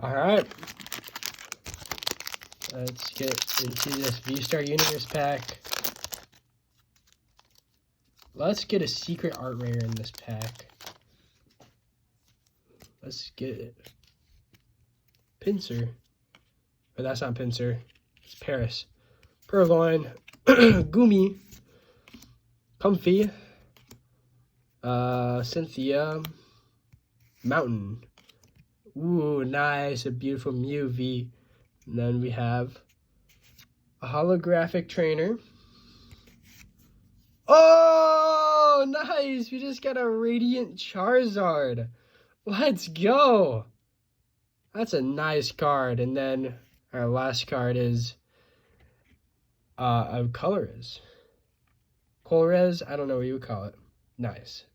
All right. Let's get into this Vstar Universe pack. Let's get a secret art rare in this pack. Let's get it. Pinsir. But that's not Pinsir. It's Paris. Purloin. Gumi. Comfy. Cynthia. Mountain. Ooh, nice. A beautiful Mew V. And then we have a holographic trainer. Oh, nice. We just got a Radiant Charizard. Let's go. That's a nice card. And then our last card is Colorez. I don't know what you would call it. Nice.